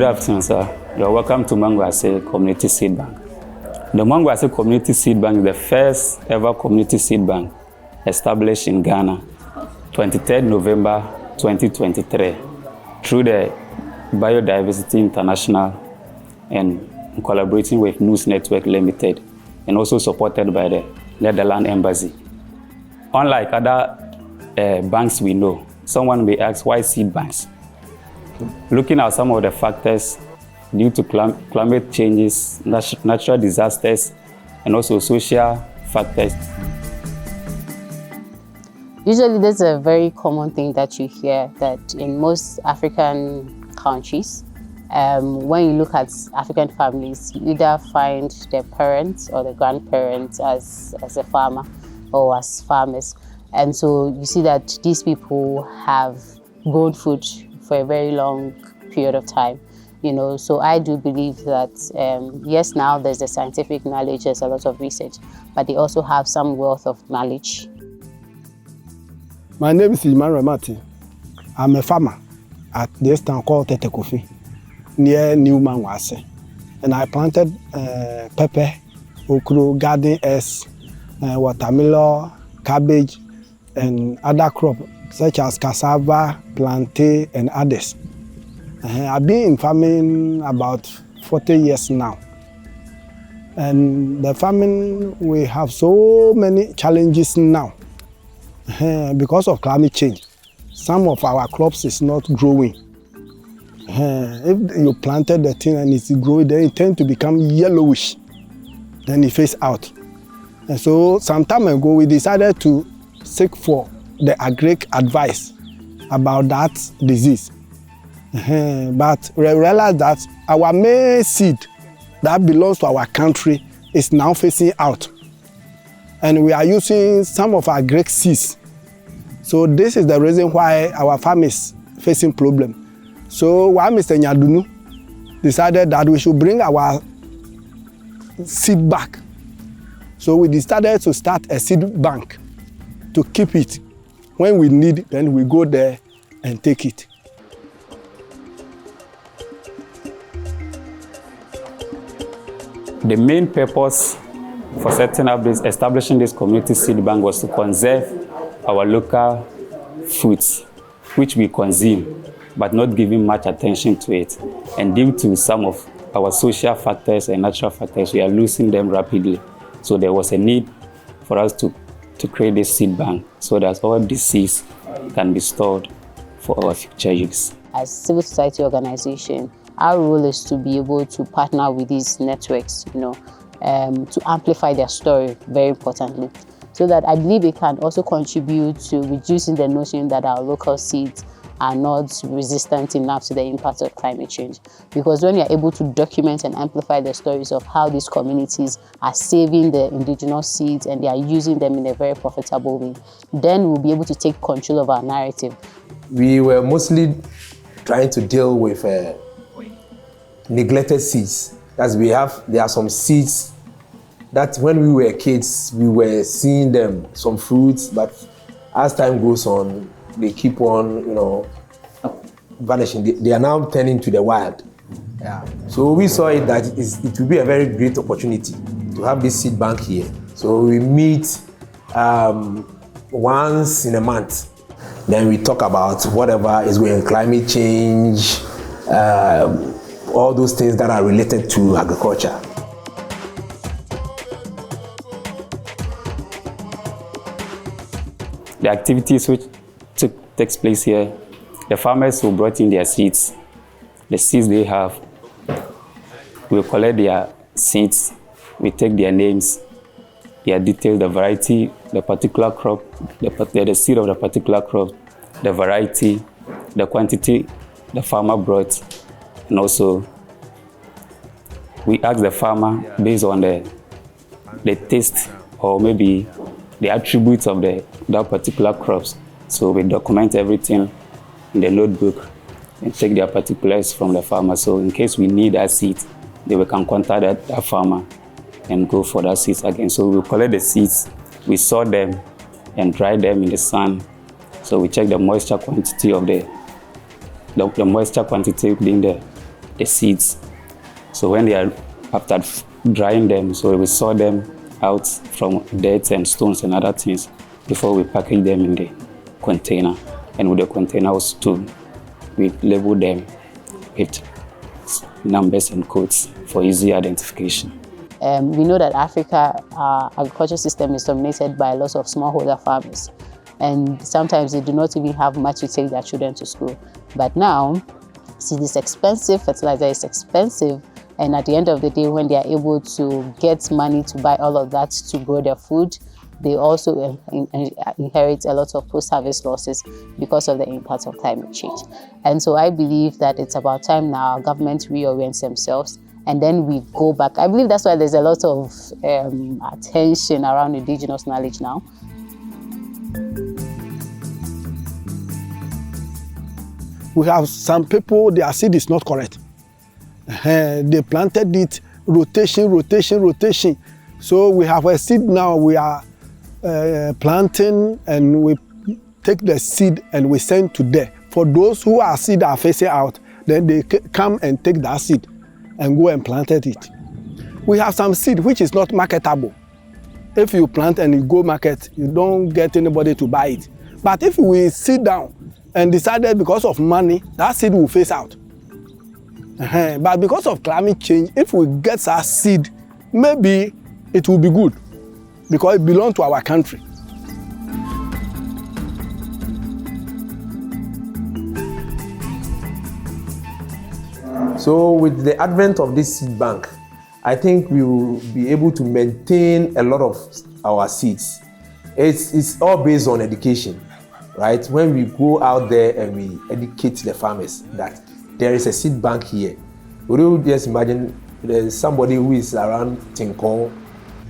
Good afternoon, sir. You're welcome to Mangoase Community Seed Bank. The Mangoase Community Seed Bank is the first ever community seed bank established in Ghana, 23rd November 2023, through the Biodiversity International and collaborating with News Network Limited, and also supported by the Netherlands Embassy. Unlike other banks we know, someone may ask, why seed banks? Looking at some of the factors due to climate changes, natural disasters, and also social factors. Usually there's a very common thing that you hear that in most African countries, when you look at African families, you either find their parents or the grandparents as a farmer or as farmers. And so you see that these people have grown food for a very long period of time. So I do believe that, yes, now there's the scientific knowledge, there's a lot of research, but they also have some wealth of knowledge. My name is Emmanuel Mati. I'm a farmer at this town called Tetekofi, near New Mangoase. And I planted pepper, okra, garden eggs, watermelon, cabbage, and other crops such as cassava, plantain, and others. I've been in farming about 40 years now. And the farming, we have so many challenges now because of climate change. Some of our crops is not growing. If you planted the thing and it's growing, then it tends to become yellowish. Then it fades out. And so some time ago, we decided to seek for the agric advice about that disease. But we realized that our maize seed that belongs to our country is now facing out. And we are using some of our agric seeds. So this is the reason why our farm is facing problem. So why Mr. Nyadunu decided that we should bring our seed back. So we decided to start a seed bank to keep it. When we need, then we go there and take it. The main purpose for establishing this community seed bank was to conserve our local foods, which we consume, but not giving much attention to it. And due to some of our social factors and natural factors, we are losing them rapidly. So there was a need for us to create this seed bank so that all these seeds can be stored for our future use. As civil society organization, our role is to be able to partner with these networks, to amplify their story, very importantly, so that I believe it can also contribute to reducing the notion that our local seeds are not resistant enough to the impact of climate change. Because when you're able to document and amplify the stories of how these communities are saving the indigenous seeds and they are using them in a very profitable way, then we'll be able to take control of our narrative. We were mostly trying to deal with neglected seeds. There are some seeds that when we were kids, we were seeing them, some fruits, but as time goes on, they keep on, vanishing. They are now turning to the wild. Yeah. So we saw it that it will be a very great opportunity to have this seed bank here. So we meet once in a month. Then we talk about whatever is going on, climate change, all those things that are related to agriculture. The activities which takes place here, the farmers who brought in their seeds, the seeds they have, we collect their seeds, we take their names, their details, the variety, the particular crop, the seed of the particular crop, the variety, the quantity the farmer brought, and also we ask the farmer based on the taste or maybe the attributes of that particular crops. So we document everything in the notebook and take their particulars from the farmer. So in case we need that seed, then we can contact that farmer and go for that seeds again. So we collect the seeds, we sort them and dry them in the sun. So we check the moisture quantity of the moisture quantity within the the seeds. So when they are, after drying them, so we saw them out from dirt and stones and other things before we package them in the container. And with the containers too, we label them with numbers and codes for easy identification. We know that Africa, agriculture system is dominated by lots of smallholder farmers. And sometimes they do not even have much to take their children to school. But now, since it's expensive, fertilizer is expensive, and at the end of the day, when they are able to get money to buy all of that to grow their food, they also inherit a lot of post-harvest losses because of the impact of climate change. And so I believe that it's about time now our government reorients themselves, and then we go back. I believe that's why there's a lot of attention around indigenous knowledge now. We have some people, their seed is not correct. They planted it rotation. So we have a seed now, we are planting, and we take the seed and we send to there. For those who are seed are facing out, then they come and take that seed and go and plant it. We have some seed which is not marketable. If you plant and you go market, you don't get anybody to buy it. But if we sit down and decided because of money, that seed will phase out. But because of climate change, if we get our seed, maybe it will be good because it belongs to our country. So with the advent of this seed bank, I think we will be able to maintain a lot of our seeds. It's all based on education, right? When we go out there and we educate the farmers that there is a seed bank here, we will just imagine there's somebody who is around Tinkong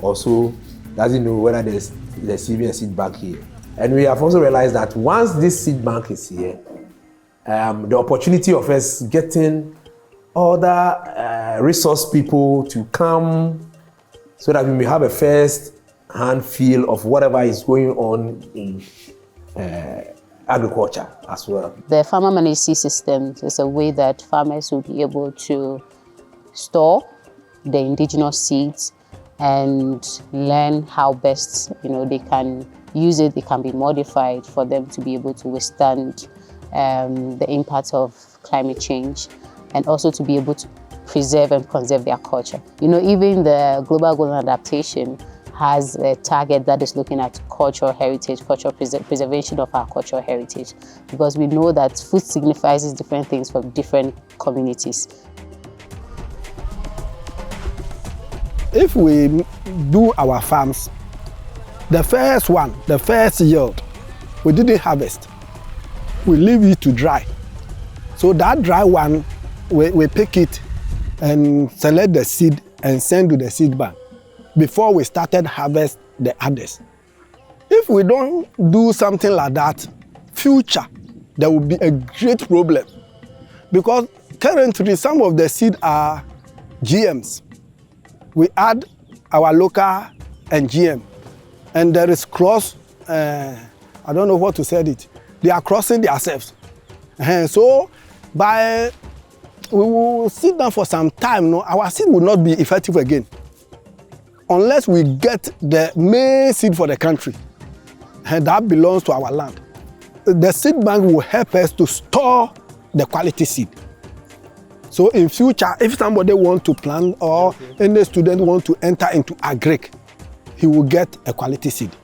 or so, doesn't know whether there's even a seed bank here. And we have also realized that once this seed bank is here, the opportunity of us getting other resource people to come so that we may have a first-hand feel of whatever is going on in agriculture as well. The farmer managed seed system is a way that farmers will be able to store the indigenous seeds and learn how best they can use it. They can be modified for them to be able to withstand the impact of climate change, and also to be able to preserve and conserve their culture. Even the Global Goal on Adaptation has a target that is looking at cultural heritage, preservation of our cultural heritage, because we know that food signifies different things for different communities. If we do our farms, the first yield, we didn't harvest. We leave it to dry. So that dry one, we pick it and select the seed and send to the seed bank before we started harvest the others. If we don't do something like that, future, there will be a great problem, because currently some of the seed are GMs. We add our local and GM, and there is cross, I don't know what to say it, they are crossing themselves. So we will sit down for some time, our seed will not be effective again unless we get the main seed for the country, and that belongs to our land. The seed bank will help us to store the quality seed. So in future, if somebody wants to plant or any student wants to enter into agric, he will get a quality seed.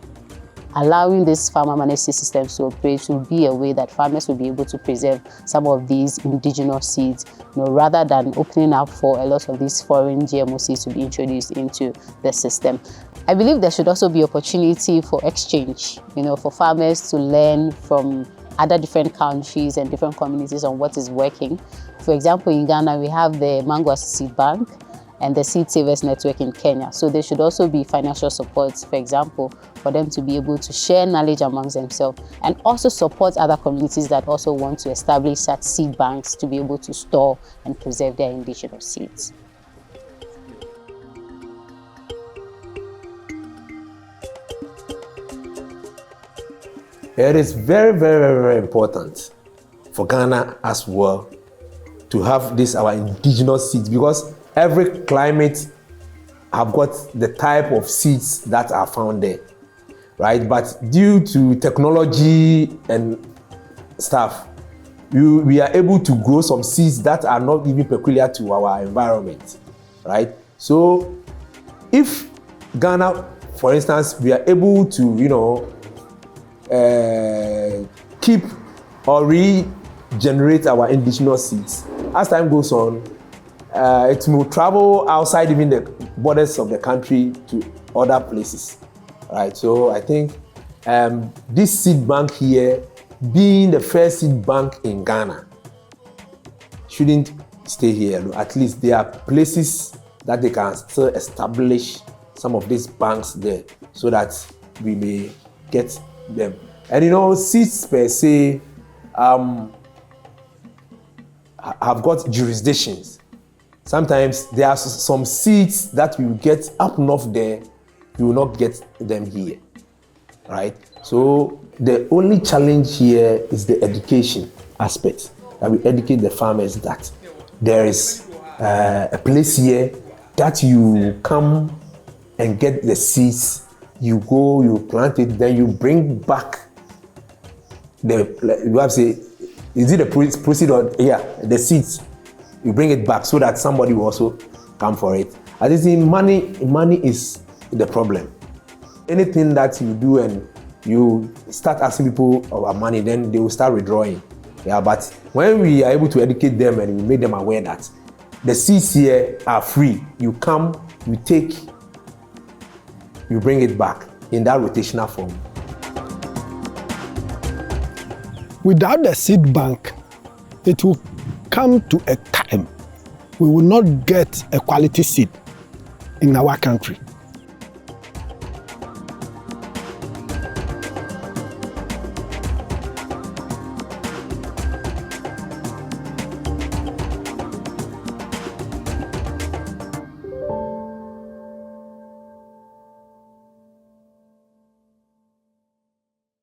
Allowing this farmer managed seed systems to operate will be a way that farmers will be able to preserve some of these indigenous seeds, rather than opening up for a lot of these foreign GMO seeds to be introduced into the system. I believe there should also be opportunity for exchange, for farmers to learn from other different countries and different communities on what is working. For example, in Ghana, we have the Mangoase Seed Bank and the Seed Savers Network in Kenya. So there should also be financial support, for example, for them to be able to share knowledge amongst themselves, and also support other communities that also want to establish such seed banks to be able to store and preserve their indigenous seeds. It is very, very, very, very important for Ghana as well to to have this our indigenous seeds, because every climate have got the type of seeds that are found there, right? But due to technology and stuff, we are able to grow some seeds that are not even peculiar to our environment, right? So if Ghana, for instance, we are able to, keep or regenerate our indigenous seeds, as time goes on, it will travel outside even the borders of the country to other places, right? So I think this seed bank here, being the first seed bank in Ghana, shouldn't stay here. At least there are places that they can still establish some of these banks there so that we may get them. And seeds per se have got jurisdictions. Sometimes there are some seeds that you get up north there, you will not get them here, right? So the only challenge here is the education aspect, that we educate the farmers that there is a place here that you come and get the seeds, you go, you plant it, then you bring back the seeds, you bring it back so that somebody will also come for it. I think money is the problem. Anything that you do and you start asking people about money, then they will start withdrawing. Yeah, but when we are able to educate them and we make them aware that the seeds here are free, you come, you take, you bring it back in that rotational form. Without the seed bank, it will come to a time we will not get a quality seed in our country.